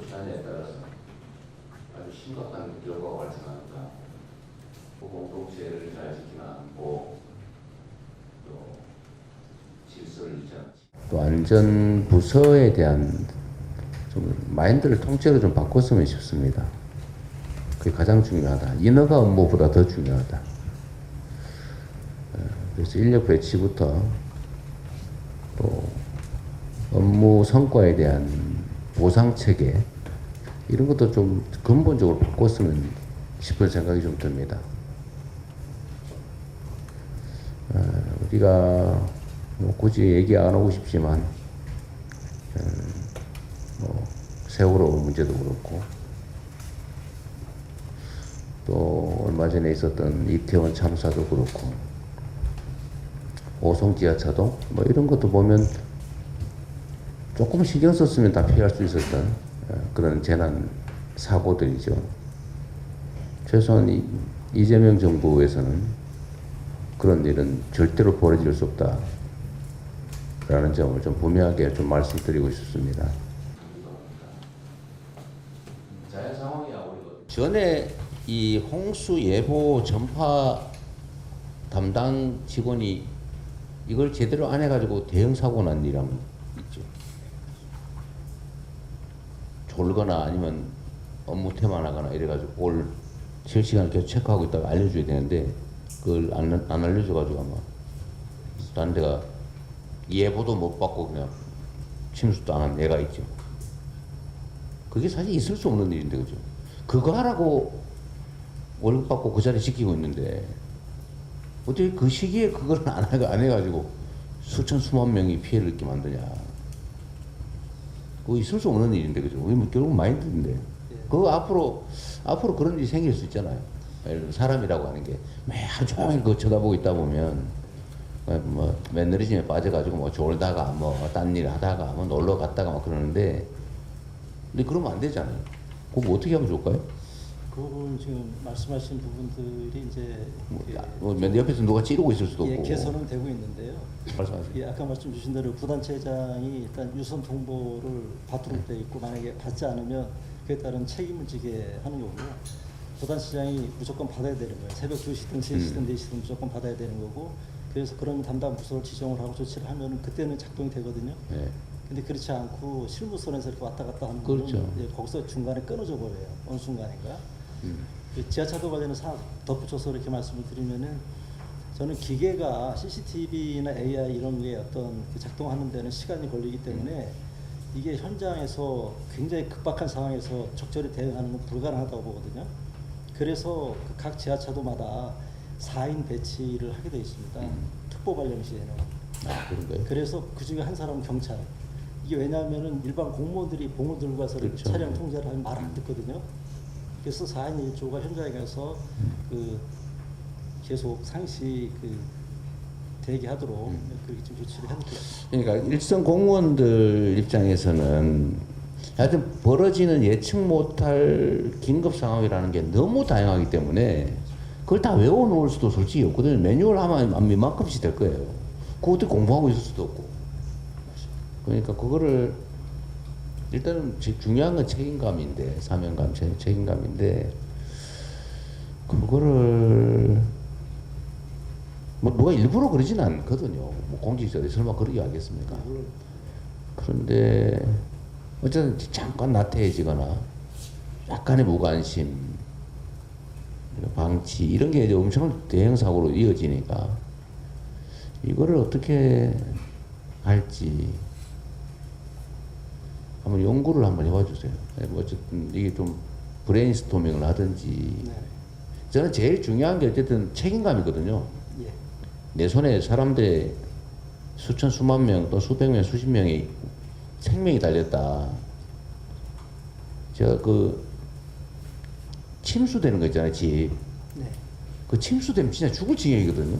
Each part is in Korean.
시간에 따라서 아주 심각한 결과가 발생하니까 그 공동체를 잘 지키면 않고 또 질서를 유지하는 또 안전 부서에 대한 좀 마인드를 통째로 좀 바꿨으면 싶습니다. 그게 가장 중요하다. 인허가 업무보다 더 중요하다. 그래서 인력 배치부터 또 업무 성과에 대한 보상 체계 이런 것도 좀 근본적으로 바꿨으면 싶은 생각이 좀 듭니다. 우리가 뭐 굳이 얘기 안 하고 싶지만 뭐 세월호 문제도 그렇고 또 얼마 전에 있었던 이태원 참사도 그렇고 오송 지하차도 뭐 이런 것도 보면 조금 신경 썼으면 다 피할 수 있었던 그런 재난 사고들이죠. 최소한 이재명 정부에서는 그런 일은 절대로 벌어질 수 없다라는 점을 좀 분명하게 좀 말씀드리고 싶습니다. 자연 상황이야. 전에 이 홍수 예보 전파 담당 직원이 이걸 제대로 안 해가지고 대형 사고 난 일이 있죠. 졸거나 아니면 업무 태만하거나 이래가지고 올 실시간 계속 체크하고 있다가 알려줘야 되는데 그걸 안 알려줘가지고 아마 다른 데가 예보도 못 받고 그냥 침수도 안 한 애가 있죠. 그게 사실 있을 수 없는 일인데 그죠. 그거 하라고 월급 받고 그 자리 지키고 있는데 어떻게 그 시기에 그걸 안 해가지고 수천 수만 명이 피해를 입게 만드냐. 그거 있을 수 없는 일인데 그죠. 결국 마인드인데. 그거 앞으로 그런 일이 생길 수 있잖아요. 예를 들어 사람이라고 하는 게 매일 종일 그거 쳐다보고 있다 보면 뭐 매너리즘에 빠져가지고 뭐 졸다가 뭐 딴 일 하다가 뭐 놀러 갔다가 막 그러는데 근데 그러면 안 되잖아요. 그거 뭐 어떻게 하면 좋을까요? 그 부분 지금 말씀하신 부분들이 이제 뭐 옆에서 누가 찌르고 있을 수도 없고 개선은 되고 있는데요. 말씀하세요. 아까 말씀 주신 대로 구단체장이 일단 유선 통보를 받도록 돼 있고 만약에 받지 않으면 그에 따른 책임을 지게 하는 거고요. 구단체장이 무조건 받아야 되는 거예요. 새벽 2시든 3시든 4시든 무조건 받아야 되는 거고 그래서 그런 담당 부서를 지정을 하고 조치를 하면 그때는 작동이 되거든요. 네. 근데 그렇지 않고 실무선에서 이렇게 왔다 갔다 하는 그렇죠. 거는 거기서 중간에 끊어져 버려요. 어느 순간인가. 지하차도 관련해서 하나 덧붙여서 이렇게 말씀을 드리면은 저는 기계가 CCTV나 AI 이런 게 어떤 작동하는 데는 시간이 걸리기 때문에 이게 현장에서 굉장히 급박한 상황에서 적절히 대응하는 건 불가능하다고 보거든요. 그래서 각 지하차도마다 4인 배치를 하게 되어 있습니다. 특보 발령 시에는. 아, 그런가요? 그래서 그 중에 한 사람은 경찰. 이게 왜냐하면은 일반 공무원들이 봉을 들고 가서 그렇죠. 차량 통제를 하면 말 안 듣거든요. 그래서 4인 1조가 현장에 가서 그 계속 상시 대기하도록 그렇게 좀 조치를 해놓고 있습니다. 그러니까 일선 공무원들 입장에서는 하여튼 벌어지는 예측 못할 긴급 상황이라는 게 너무 다양하기 때문에 그걸 다 외워놓을 수도 솔직히 없거든요. 매뉴얼 하면 이만큼씩 될 거예요. 그거 어떻게 공부하고 있을 수도 없고. 그러니까 그거를 일단은 중요한 건 책임감인데 사명감, 책임감인데 그거를 뭐 누가 일부러 그러진 않거든요. 뭐 공직자들이 설마 그러게 하겠습니까? 그런데 어쨌든 잠깐 나태해지거나 약간의 무관심, 방치 이런 게 이제 엄청난 대형 사고로 이어지니까 이거를 어떻게 할지 한번 연구를 한번 해봐 주세요. 뭐 어쨌든 이게 좀 브레인스토밍을 하든지. 네. 저는 제일 중요한 게 어쨌든 책임감이거든요. 예. 내 손에 사람들의 수천 수만 명 또 수백 명 수십 명의 생명이 달렸다. 제가 그 침수되는 거 있잖아요, 집. 네. 그 침수되면 진짜 죽을 지경이거든요.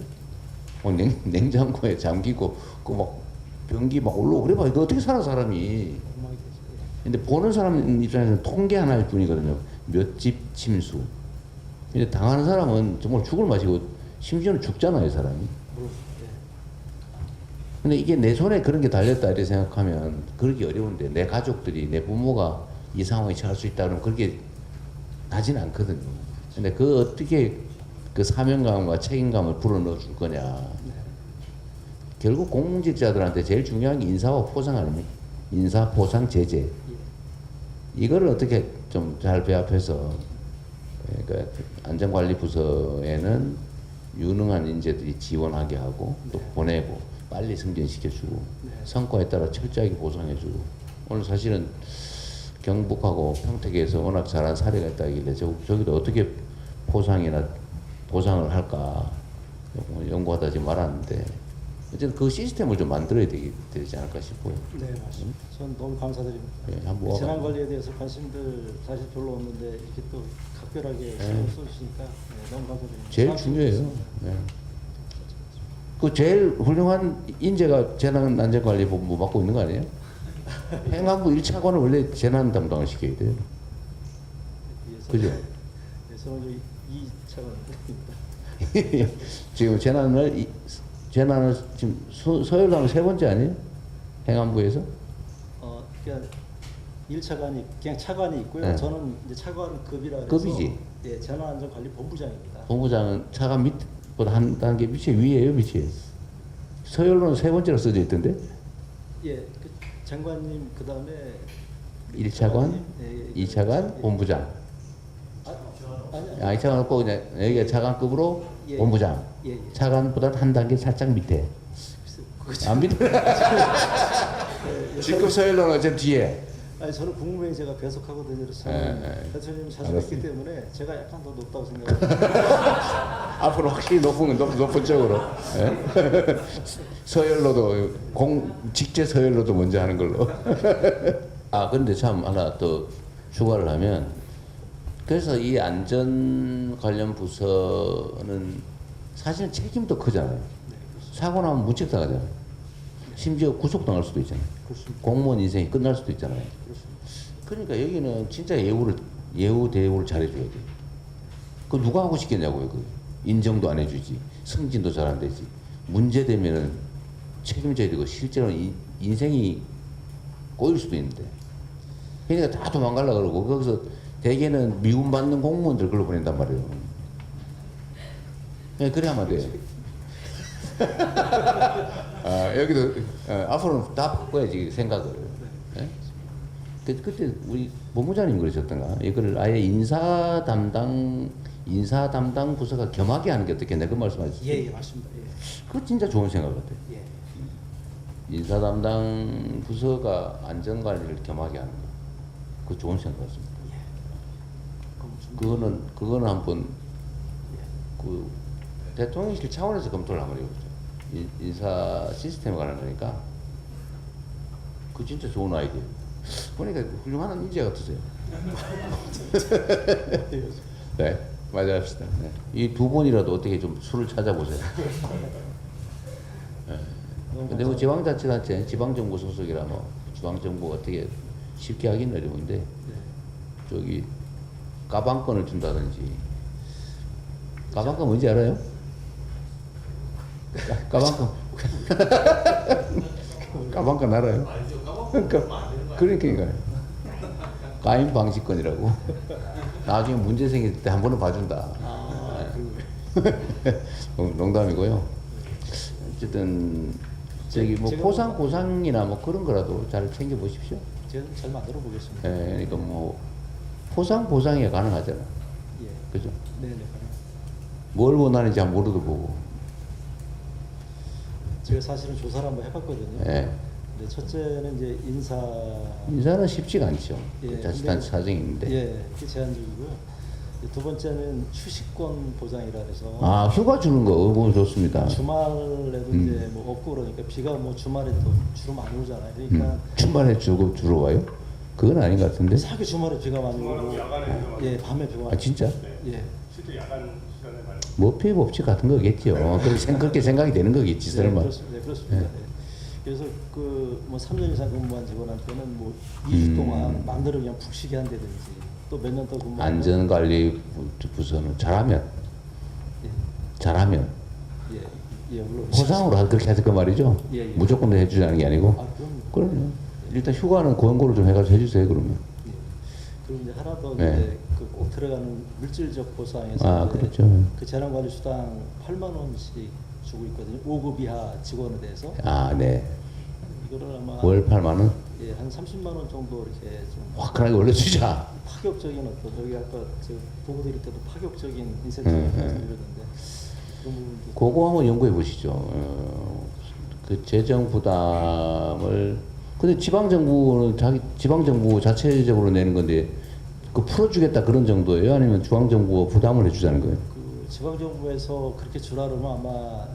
냉장고에 잠기고 그 막 변기 막 올라오고 그래 봐. 이거 어떻게 살아 사람이. 엉망이 되죠. 근데 보는 사람 입장에서는 통계 하나일 뿐이거든요. 몇 집 침수. 근데 당하는 사람은 정말 죽을 맛이고 심지어는 죽잖아요, 사람이. 예. 근데 이게 내 손에 그런 게 달렸다 이렇게 생각하면 그러기 어려운데 내 가족들이 내 부모가 이 상황에 처할 수 있다 그러면 그렇게 나진 않거든요. 근데 그 어떻게 그 사명감과 책임감을 불어넣어 줄 거냐. 네. 결국 공직자들한테 제일 중요한 게 인사와 포상 아닙니까? 인사, 포상, 제재. 예. 이거를 어떻게 좀 잘 배합해서 그러니까 안전관리부서에는 유능한 인재들이 지원하게 하고 또 네. 보내고 빨리 승진시켜주고 네. 성과에 따라 철저하게 보상해주고 오늘 사실은 경북하고 평택에서 워낙 잘한 사례가 있다길래 저기도 어떻게 포상이나 보상을 할까 연구하다 지금 말았는데 어쨌든 그 시스템을 좀 만들어야 되지 않을까 싶어요. 네, 맞습니다. 전 너무 감사드립니다. 예, 한번 재난 와가지고. 관리에 대해서 관심들 사실 별로 없는데 이렇게 또 각별하게 신경 써주시니까 네, 너무 감사드립니다. 제일 다음 중요해요. 주에 예. 그 제일 훌륭한 인재가 재난안전관리본부 맡고 있는 거 아니에요? 행안부 1차관을 원래 재난 담당을 시켜야 돼요. 위해서 그죠? 네, 저는 이 차관입니다. 지금 재난을 지금 서울하면 세 번째 아니에요? 행안부에서? 그냥 1차관이 그냥 차관이 있고요. 네. 저는 이제 차관급이라 그래서 급이지. 예, 재난안전관리본부장입니다. 본부장은 차관 밑보다 한 단계 밑에 위에요, 밑에. 서열로는 세 번째로 써져 있던데? 예, 그 장관님 그 다음에 1차관, 예, 2차관, 본부장. 아니, 2차관 없고 그냥 여기가 차관급으로 예, 본부장. 예, 예. 차관보다 한 단계 살짝 밑에. 그거 안 밑에? 직급 서열로는 좀 뒤에. 아니 저는 국무회의 제가 배석하거든요. 그래서 대통령님 자주 했기 때문에 제가 약간 더 높다고 생각합니다. 앞으로 확실히 높은 쪽으로. 예? 서열로도 직제 서열로도 먼저 하는 걸로. 아 근데 참 하나 더 추가를 하면 그래서 이 안전 관련 부서는 사실 책임도 크잖아요. 사고 나면 문책당하잖아요. 심지어 구속당할 수도 있잖아요. 그렇습니다. 공무원 인생이 끝날 수도 있잖아요. 그렇습니다. 그러니까 여기는 진짜 예우 대우를 잘해줘야 돼. 그 누가 하고 싶겠냐고요. 그 인정도 안 해주지, 승진도 잘 안 되지. 문제 되면은 책임져야 되고 실제로는 인생이 꼬일 수도 있는데. 그러니까 다 도망가려 그러고 거기서 대개는 미움받는 공무원들 글로 보낸단 말이에요. 그래 하면 돼. 여기도 앞으로는 다 바꿔야지 생각을. 예? 그때 우리 본부장님 그러셨던가 이거를 아예 인사 담당 부서가 겸하게 하는 게 어떻겠냐 그 말씀하셨죠? 예, 맞습니다. 예. 그거 진짜 좋은 생각 같아요. 예. 인사 담당 부서가 안전관리를 겸하게 하는 거, 그거 좋은 생각 같습니다. 그거는 한번 그 대통령실 차원에서 검토를 한번 해보죠. 인사 시스템에 관한 거니까. 그 진짜 좋은 아이디어. 보니까 훌륭한 인재 같으세요. 네, 맞아 합시다. 네. 이 두 분이라도 어떻게 좀 수를 찾아보세요. 네. 근데 뭐 지방자치단체, 지방정부 소속이라 뭐 지방정부 어떻게 쉽게 하긴 어려운데 저기 가방권을 준다든지. 가방권 뭔지 알아요? 가방권. 가방권 알아요? 그러니까요. 가임 방지권이라고. 나중에 문제 생길 때 한 번은 봐준다. 농담이고요. 어쨌든 저기 뭐 포상 보상이나 뭐 그런 거라도 잘 챙겨 보십시오. 제가 잘 만들어 보겠습니다. 예, 그러니까 뭐 포상 보상이 가능하잖아. 예. 그죠? 네네. 뭘 원하는지 한번 물어도 보고. 제가 사실은 조사를 한번 해봤거든요. 예. 근데 첫째는 이제 인사는 쉽지가 않죠. 예, 자칫한 사정이 있는데. 예, 그게 제한적이고요. 두 번째는 휴식권 보장이라 해서 아, 휴가 주는 거, 그거 좋습니다. 주말에도 이제 뭐 없고 그러니까 비가 뭐 주말에 또 주로 많이 오잖아요. 그러니까 주말에 주로 와요? 그건 아닌 것 같은데. 사기 주말에 비가 많이 오고 예, 밤에 비가 많이 아, 진짜? 예. 실제 야간 시간에 말이에요. 머피의 법칙 같은 거겠죠. 그렇게 생각이 되는 거겠지, 네, 설마. 그렇습니다. 네, 그렇습니다. 네. 그래서 그 뭐 3년 이상 근무한 직원한테는 뭐 2주 동안 마음대로 그냥 푹 쉬게 한다든지 또 몇 년 더 근무하면 안전관리 부서는 잘하면, 예, 물론 포상으로 그렇게 해서 그 말이죠. 예, 예. 무조건 해주자는 게 아니고. 아, 그럼 그럼요. 일단 휴가는 권고를 좀 해가지고 해주세요, 그러면. 예. 그리고 이제 하나 더 네. 이제 그 꼭 들어가는 물질적 보상에서 아, 이제 그렇죠. 그 재난관리수당 8만 원씩 주고 있거든요. 5급 이하 직원에 대해서 아, 네. 이거를 아마 월 8만 원? 예, 한 30만 원 정도 이렇게 좀 화끈하게 올려주자. 파격적인 어떤 저기 아까 저 보고 드릴 때도 파격적인 인센티브를 말씀드렸는데 그런 부분도 그거 한번 연구해 보시죠. 그 재정 부담을 근데 지방 정부는 자기 지방 정부 자체적으로 내는 건데 그 풀어주겠다 그런 정도예요? 아니면 중앙 정부가 부담을 해주자는 거예요? 그 지방 정부에서 그렇게 주라 그러면 아마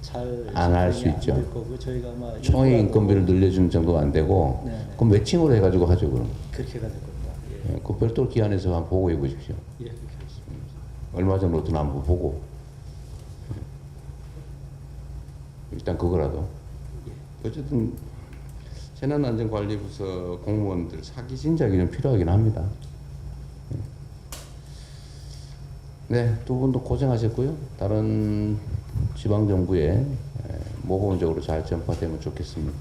잘 안 할 수 집행이 안 있죠. 될 거고 저희가 아마 총액 일부라도 인건비를 늘려주는 정도가 안 되고 네, 네. 그럼 매칭으로 해가지고 하죠 그럼. 그렇게 가야 될 겁니다. 예, 그 별도 기관에서 한번 보고해 보십시오. 예 그렇게 하겠습니다. 얼마 정도 드나 한번 보고 일단 그거라도 어쨌든 재난안전관리부서 공무원들 사기 진작이 좀 필요하긴 합니다. 네, 두 분도 고생하셨고요. 다른 지방 정부에 모범적으로 잘 전파되면 좋겠습니다.